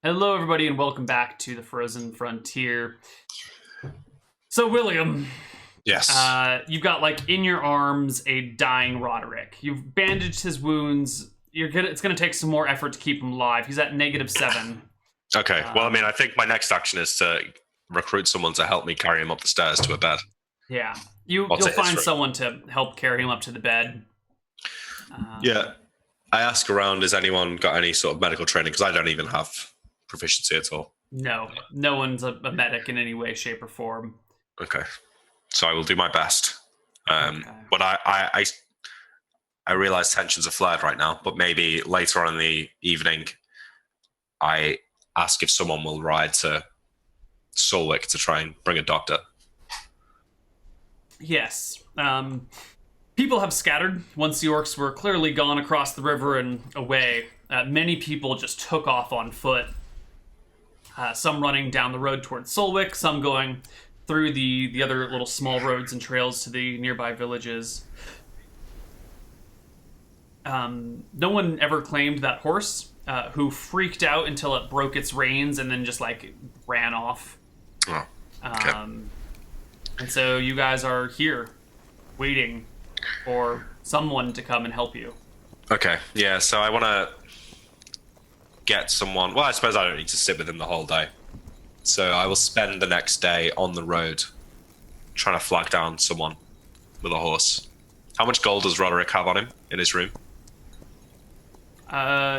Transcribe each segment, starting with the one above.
Hello, everybody, and welcome back to the Frozen Frontier. So, William, Yes. you've got in your arms a dying Roderick. You've bandaged his wounds. It's going to take some more effort to keep him alive. He's at -7. Okay. Well, I think my next action is to recruit someone to help me carry him up the stairs to a bed. Yeah, you'll find someone to help carry him up to the bed. Yeah. I ask around, has anyone got any sort of medical training? Because I don't even have proficiency at all. No one's a medic in any way, shape, or form. Okay. So I will do my best. Okay. But I realize tensions are flared right now, but maybe later on in the evening, I ask if someone will ride to Solwick to try and bring a doctor. Yes. People have scattered once the orcs were clearly gone across the river and away. Many people just took off on foot. Some running down the road towards Solwick, some going through the other little small roads and trails to the nearby villages. No one ever claimed that horse, who freaked out until it broke its reins and then just ran off. Oh, okay. And so you guys are here, waiting for someone to come and help you. Okay, yeah, so I want to get someone. Well, I suppose I don't need to sit with him the whole day. So I will spend the next day on the road trying to flag down someone with a horse. How much gold does Roderick have on him in his room?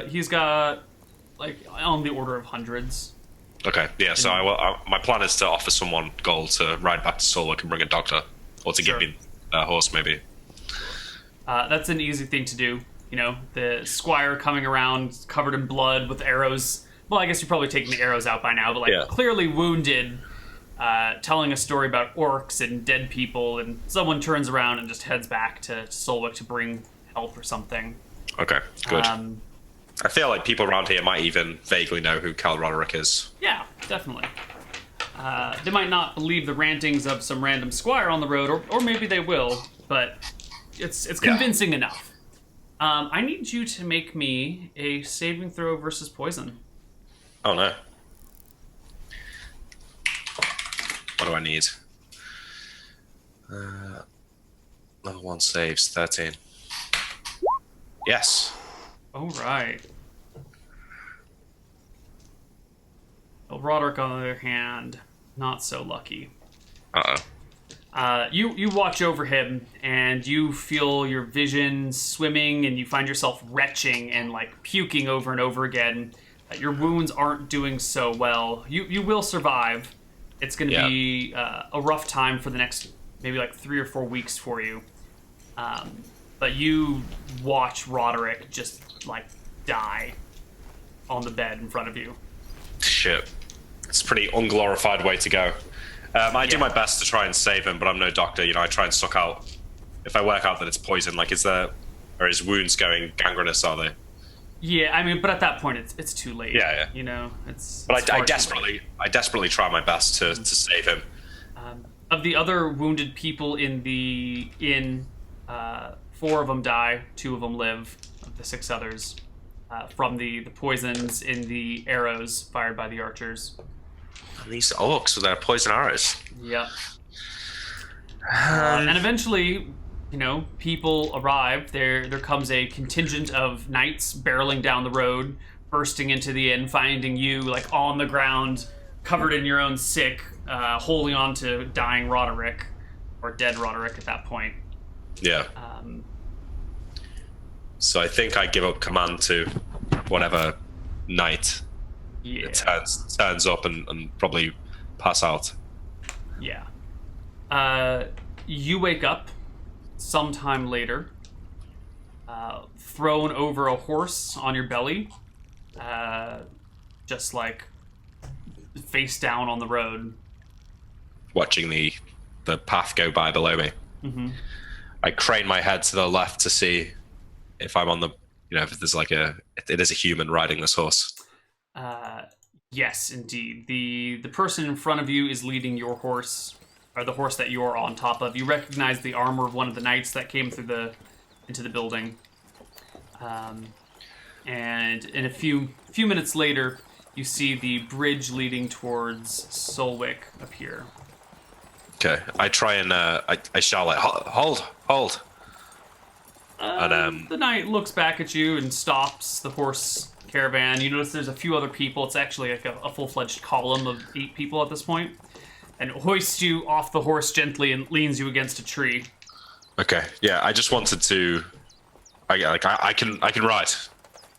He's got, on the order of hundreds. Okay, yeah, so my plan is to offer someone gold to ride back to Solwick and bring a doctor. Or to give me a horse, maybe. That's an easy thing to do. You know, the squire coming around covered in blood with arrows. Well, I guess you're probably taking the arrows out by now, but clearly wounded, telling a story about orcs and dead people, and someone turns around and just heads back to Solwick to bring help or something. Okay, good. I feel like people around here might even vaguely know who Cal Roderick is. Yeah, definitely. They might not believe the rantings of some random squire on the road, or maybe they will, but it's convincing enough. I need you to make me a saving throw versus poison. Oh no. What do I need? Level 1 saves, 13. Yes. All right. Well, Roderick, on the other hand, not so lucky. Uh-oh. You watch over him, and you feel your vision swimming, and you find yourself retching and puking over and over again. Your wounds aren't doing so well. You will survive. It's going to be a rough time for the next maybe 3 or 4 weeks for you. But you watch Roderick just die on the bed in front of you. Shit. It's a pretty unglorified way to go. I do my best to try and save him, but I'm no doctor. I try and suck out. If I work out that it's poison, are his wounds going gangrenous? Are they? Yeah, but at that point, it's too late. Yeah. But I desperately try my best to save him. Of the other wounded people in the inn, 4 of them die, 2 of them live. Of the 6 others, from the poisons in the arrows fired by the archers. And these orcs with their poison arrows. Yep. And eventually, people arrive. There comes a contingent of knights barreling down the road, bursting into the inn, finding you on the ground, covered in your own sick, holding on to dying Roderick, or dead Roderick at that point. Yeah. So I think I give up command to whatever knight turns up and probably pass out. Yeah. You wake up sometime later, thrown over a horse on your belly, just face down on the road. Watching the path go by below me. Mm-hmm. I crane my head to the left to see if I'm on the, if there's it is a human riding this horse. Yes, indeed. The person in front of you is leading your horse, or the horse that you're on top of. You recognize the armor of one of the knights that came into the building. And in a few minutes later, you see the bridge leading towards Solwick appear. Okay, I try and I shout like, hold. And The knight looks back at you and stops the horse caravan. You notice there's a few other people. It's actually like a full-fledged column of 8 people at this point. And hoists you off the horse gently and leans you against a tree. okay, yeah, I just wanted to. I can ride,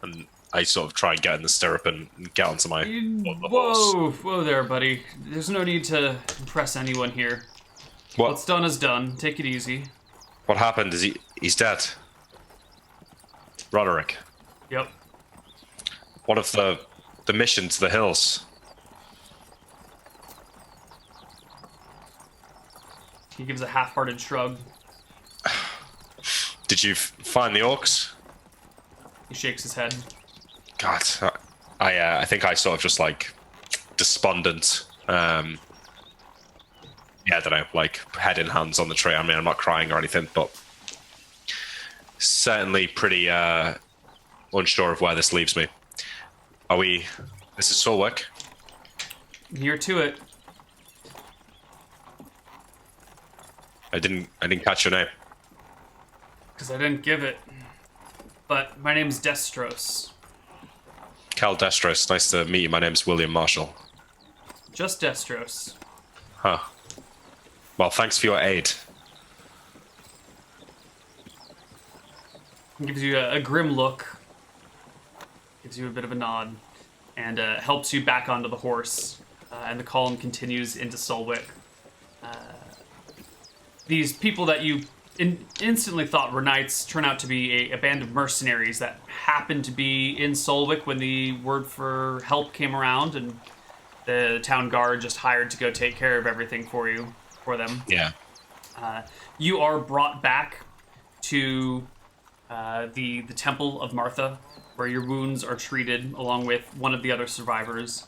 and I sort of try and get in the stirrup and get onto my the horse. Whoa there, buddy. There's no need to impress anyone here. What's done is done. Take it easy. What happened? He's dead. Roderick. Yep. What of the mission to the hills? He gives a half-hearted shrug. Did you find the orcs? He shakes his head. God, I think I sort of just like despondent. Yeah, I don't know, like head in hands on the tree. I mean, I'm not crying or anything, but certainly pretty unsure of where this leaves me. This is Solwick? Near to it. I didn't catch your name. Because I didn't give it. But my name's Destros. Cal Destros, nice to meet you. My name's William Marshal. Just Destros. Huh. Well, thanks for your aid. He gives you a grim look. Gives you a bit of a nod. And helps you back onto the horse. And the column continues into Solwick. These people that you instantly thought were knights turn out to be a band of mercenaries that happened to be in Solwick when the word for help came around, and the town guard just hired to go take care of everything for them. Yeah. You are brought back to the Temple of Martha, where your wounds are treated along with one of the other survivors.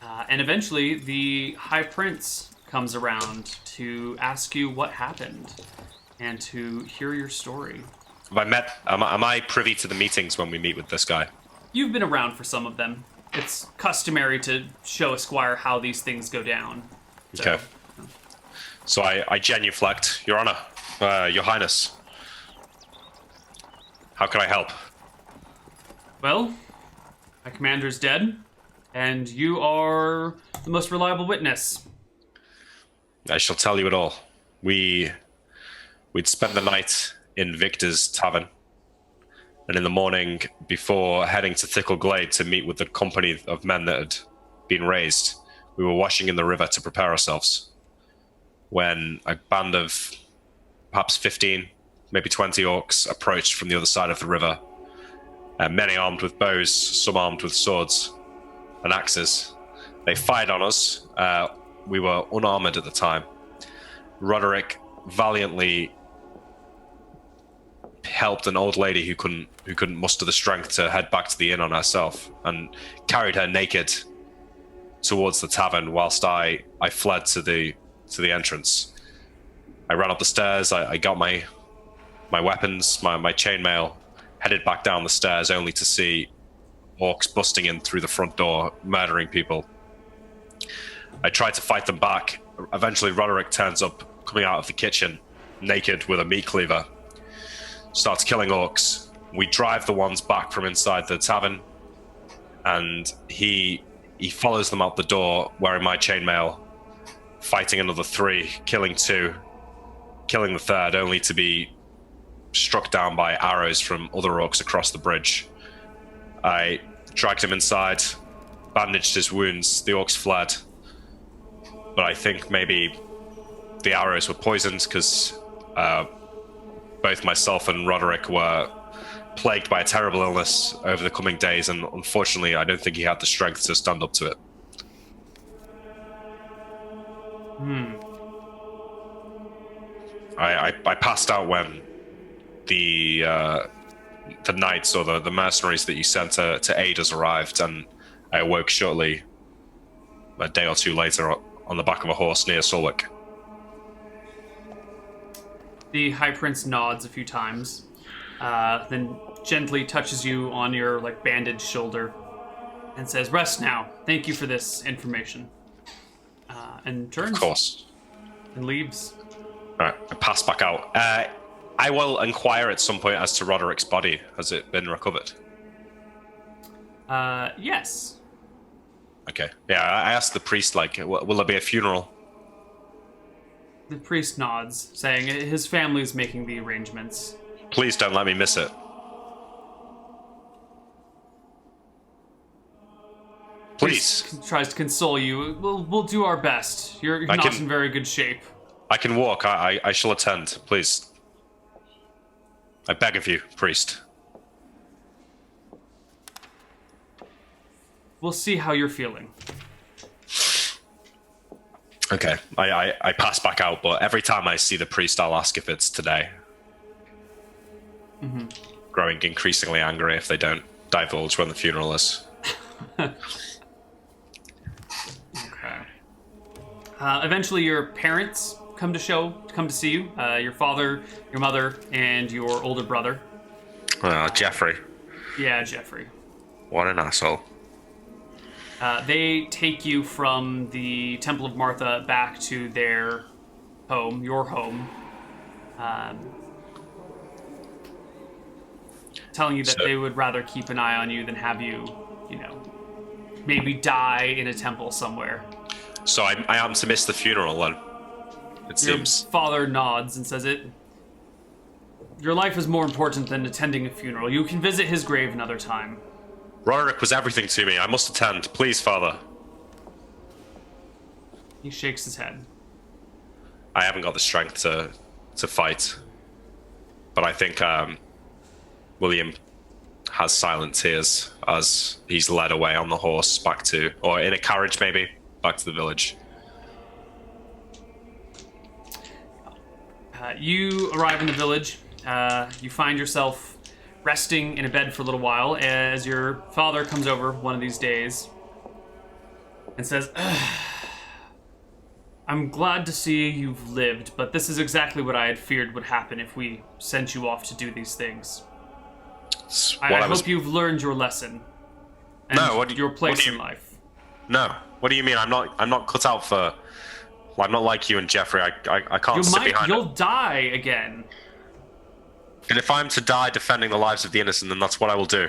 And eventually, the High Prince comes around to ask you what happened and to hear your story. Am I privy to the meetings when we meet with this guy? You've been around for some of them. It's customary to show a squire how these things go down. Okay. So I genuflect. Your Honor, Your Highness. How can I help? Well, my commander's dead, and you are the most reliable witness. I shall tell you it all. We'd spent the night in Victor's tavern, and in the morning, before heading to Thickle Glade to meet with the company of men that had been raised, we were washing in the river to prepare ourselves, when a band of perhaps 15, maybe 20 orcs approached from the other side of the river, many armed with bows, some armed with swords and axes. They fired on us. We were unarmored at the time. Roderick valiantly helped an old lady who couldn't muster the strength to head back to the inn on herself, and carried her naked towards the tavern whilst I fled to the entrance. I ran up the stairs. I got my weapons, my chainmail, headed back down the stairs, only to see orcs busting in through the front door, murdering people. I tried to fight them back. Eventually, Roderick turns up, coming out of the kitchen, naked with a meat cleaver, starts killing orcs. We drive the ones back from inside the tavern, and he follows them out the door, wearing my chainmail, fighting another 3, killing 2, killing the 3rd, only to be struck down by arrows from other orcs across the bridge. I dragged him inside, bandaged his wounds. The orcs fled. But I think maybe the arrows were poisoned, because both myself and Roderick were plagued by a terrible illness over the coming days, and unfortunately I don't think he had the strength to stand up to it. I passed out when the knights, or the mercenaries that you sent to aid us, arrived, and I awoke shortly, a day or two later, on the back of a horse near Solwick. The High Prince nods a few times, then gently touches you on your bandaged shoulder, and says, "Rest now. Thank you for this information." And turns Of course. and leaves. All right, I pass back out. I will inquire at some point as to Roderick's body. Has it been recovered? Yes. Okay. Yeah, I asked the priest, like, will there be a funeral? The priest nods, saying his family's making the arrangements. Please don't let me miss it. Please. Priest tries to console you. We'll do our best. You're not in very good shape. I can walk. I shall attend. Please. I beg of you, priest. We'll see how you're feeling. Okay. I pass back out, but every time I see the priest, I'll ask if it's today. Mm-hmm. Growing increasingly angry if they don't divulge when the funeral is. Okay. Eventually, your parents come to see you. Your father, your mother, and your older brother. Jeffrey. Yeah, Jeffrey. What an asshole. They take you from the Temple of Martha back to their home, your home, telling you that they would rather keep an eye on you than have you, maybe die in a temple somewhere. So I am to miss the funeral then, it seems. Your father nods and says your life is more important than attending a funeral. You can visit his grave another time. Roderick was everything to me. I must attend. Please, father. He shakes his head. I haven't got the strength to fight. But I think William has silent tears as he's led away on the horse back to, or in a carriage maybe, back to the village. You arrive in the village. You find yourself resting in a bed for a little while as your father comes over one of these days and says, "I'm glad to see you've lived, but this is exactly what I had feared would happen if we sent you off to do these things. I hope you've learned your lesson and your place in life." No, what do you mean? I'm not cut out for. Well, I'm not like you and Jeffrey. I can't sit behind. You'll die again. And if I'm to die defending the lives of the innocent, then that's what I will do.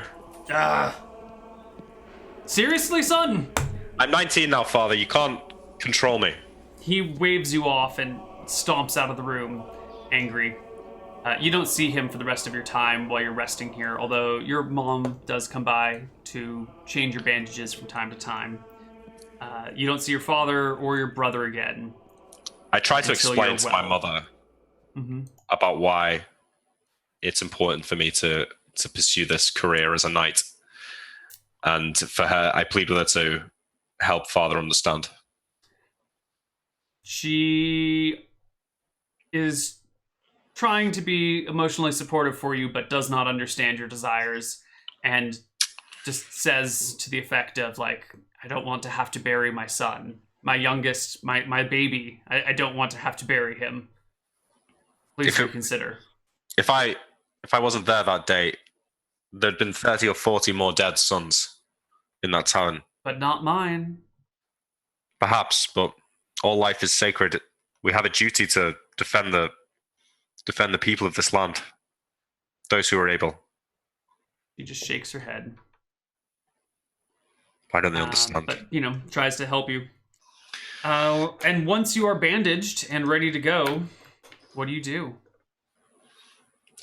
Seriously, son? I'm 19 now, father. You can't control me. He waves you off and stomps out of the room, angry. You don't see him for the rest of your time while you're resting here, although your mom does come by to change your bandages from time to time. You don't see your father or your brother again. I try to explain to my mother about why it's important for me to pursue this career as a knight. And for her, I plead with her to help father understand. She is trying to be emotionally supportive for you, but does not understand your desires, and just says to the effect of, like, "I don't want to have to bury my son. My youngest, my baby. I don't want to have to bury him. Please reconsider." If I wasn't there that day, there'd been 30 or 40 more dead sons in that town. But not mine. Perhaps, but all life is sacred. We have a duty to defend the people of this land. Those who are able. She just shakes her head. Why don't they understand? But, tries to help you. And once you are bandaged and ready to go, what do you do?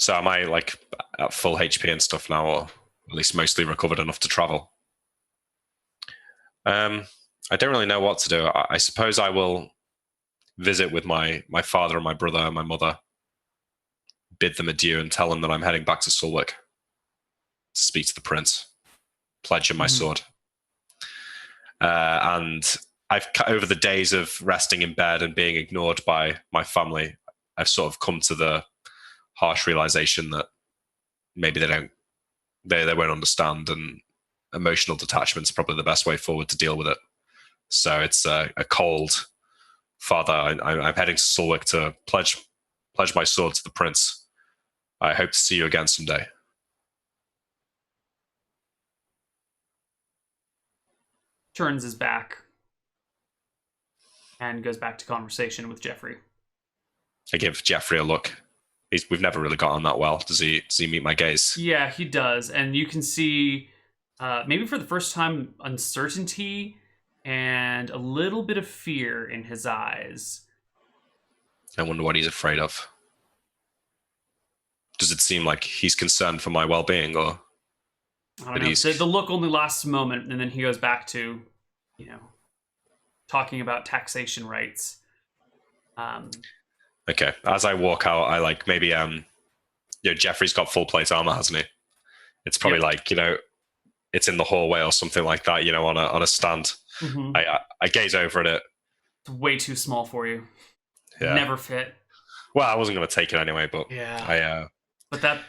So am I, like, at full HP and stuff now, or at least mostly recovered enough to travel? I don't really know what to do. I suppose I will visit with my father and my brother and my mother, bid them adieu and tell them that I'm heading back to Sulwick to speak to the prince, pledge him my sword. And over the days of resting in bed and being ignored by my family, I've sort of come to the harsh realization that maybe they won't understand, and emotional detachment is probably the best way forward to deal with it. So it's a cold, "Father, I'm heading to Sulwick to pledge my sword to the prince. I hope to see you again someday." turns his back and goes back to conversation with Jeffrey. I give Jeffrey a look. We've never really got on that well. Does he meet my gaze? Yeah, he does. And you can see, maybe for the first time, uncertainty and a little bit of fear in his eyes. I wonder what he's afraid of. Does it seem like he's concerned for my well-being, or? I don't know. The look only lasts a moment, and then he goes back to, talking about taxation rights. Okay. As I walk out, I like maybe Jeffrey's got full plate armor, hasn't he? It's probably like it's in the hallway or something like that. On a stand. Mm-hmm. I gaze over at it. It's way too small for you. Yeah. Never fit. Well, I wasn't going to take it anyway, but yeah. But that,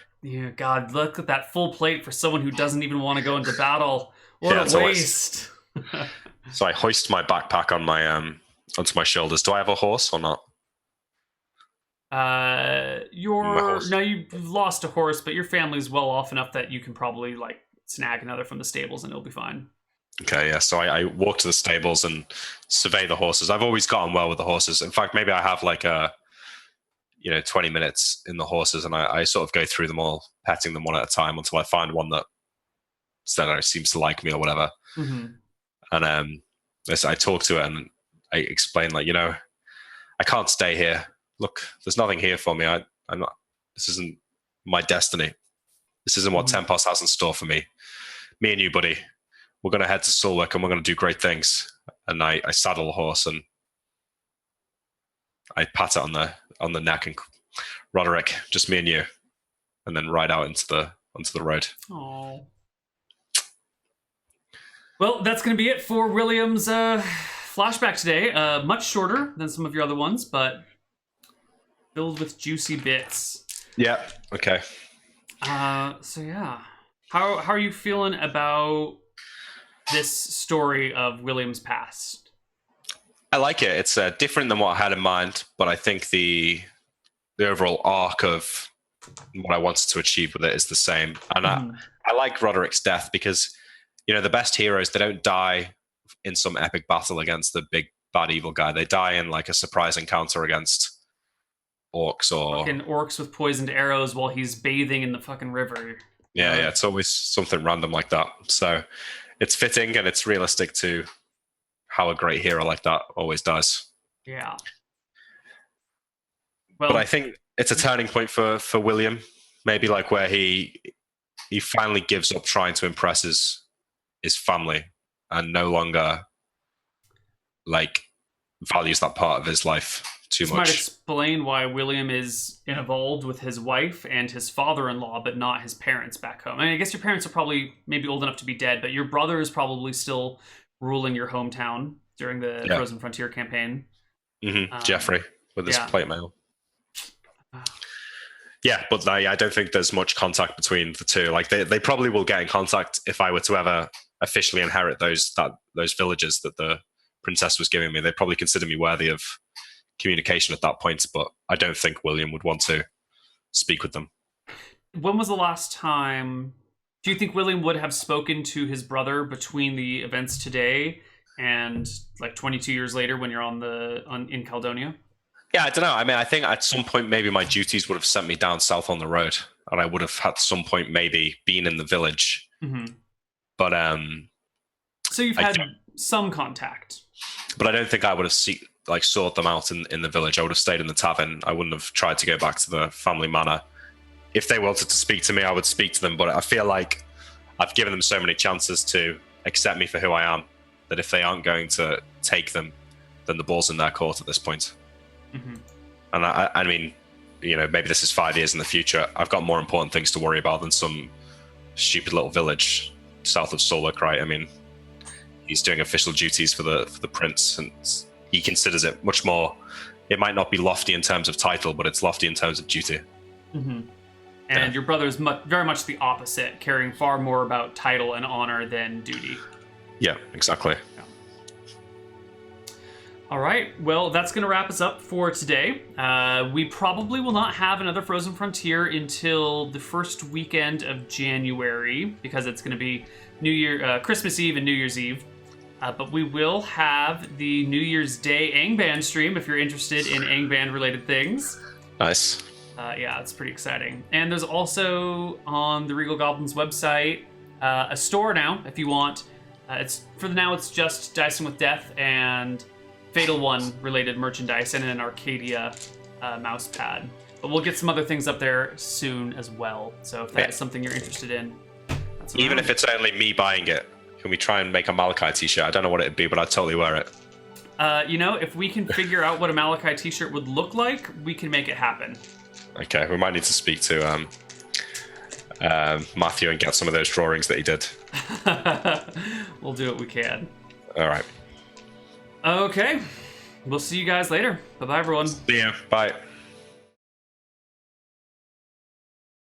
God, look at that full plate for someone who doesn't even want to go into battle. What a waste. So I hoist my backpack on my onto my shoulders. Do I have a horse or not? You've lost a horse, but your family's well off enough that you can probably snag another from the stables and it'll be fine. Okay, yeah. So I walk to the stables and survey the horses. I've always gotten well with the horses. In fact, maybe I have 20 minutes in the horses, and I sort of go through them all, petting them one at a time until I find one that seems to like me or whatever. Mm-hmm. And I talk to it and I explain, I can't stay here. Look, there's nothing here for me. I'm not. This isn't my destiny. This isn't what Tempos has in store for me. Me and you, buddy, we're going to head to Sulwick and we're going to do great things. And I saddle a horse and I pat it on the neck and Roderick, just me and you, and then ride out onto the road. Oh. Well, that's going to be it for William's flashback today. Much shorter than some of your other ones, but filled with juicy bits. Yeah. Okay. So yeah, how are you feeling about this story of William's past? I like it. It's different than what I had in mind, but I think the overall arc of what I wanted to achieve with it is the same. And I like Roderick's death because, the best heroes, they don't die in some epic battle against the big bad evil guy. They die in a surprise encounter against orcs or fucking orcs with poisoned arrows while he's bathing in the fucking river. Yeah, it's always something random like that. So it's fitting and it's realistic to how a great hero like that always does. Yeah. Well, but I think it's a turning point for William, maybe where he finally gives up trying to impress his family and no longer values that part of his life too much. This might explain why William is involved with his wife and his father-in-law, but not his parents back home. I mean, I guess your parents are probably maybe old enough to be dead, but your brother is probably still ruling your hometown during the Frozen Frontier campaign. Mm-hmm. Jeffrey with his plate mail. Yeah, but I don't think there's much contact between the two. They probably will get in contact if I were to ever officially inherit those villages that the princess was giving me. They'd probably consider me worthy of communication at that point, but I don't think William would want to speak with them. When was the last time? Do you think William would have spoken to his brother between the events today and 22 years later when you're in Caledonia? Yeah, I don't know. I mean, I think at some point maybe my duties would have sent me down south on the road, and I would have at some point maybe been in the village. Mm-hmm. But so you've had some contact, but I don't think I would have sought them out in the village. I would have stayed in the tavern. I wouldn't have tried to go back to the family manor. If they wanted to speak to me, I would speak to them. But I feel like I've given them so many chances to accept me for who I am that if they aren't going to take them, then the ball's in their court at this point. Mm-hmm. And I mean, maybe this is 5 years in the future. I've got more important things to worry about than some stupid little village south of Sulwick, right? I mean, he's doing official duties for the prince, and he considers it much more. It might not be lofty in terms of title, but it's lofty in terms of duty. Mm-hmm. And your brother is very much the opposite, caring far more about title and honor than duty. Yeah, exactly. Yeah. All right, well, that's going to wrap us up for today. We probably will not have another Frozen Frontier until the first weekend of January, because it's going to be Christmas Eve and New Year's Eve. But we will have the New Year's Day Angband stream if you're interested in Angband related things. Nice. Yeah, it's pretty exciting. And there's also on the Regal Goblins website a store now if you want. It's for now it's just Dicing with Death and Fatal One related merchandise and an Arcadia mouse pad. But we'll get some other things up there soon as well. So if that is something you're interested in, that's even if it's only me buying it, can we try and make a Malachi t-shirt? I don't know what it'd be, but I'd totally wear it. If we can figure out what a Malachi t-shirt would look like, we can make it happen. Okay, we might need to speak to Matthew and get some of those drawings that he did. We'll do what we can. All right. Okay. We'll see you guys later. Bye-bye, everyone. See you. Bye.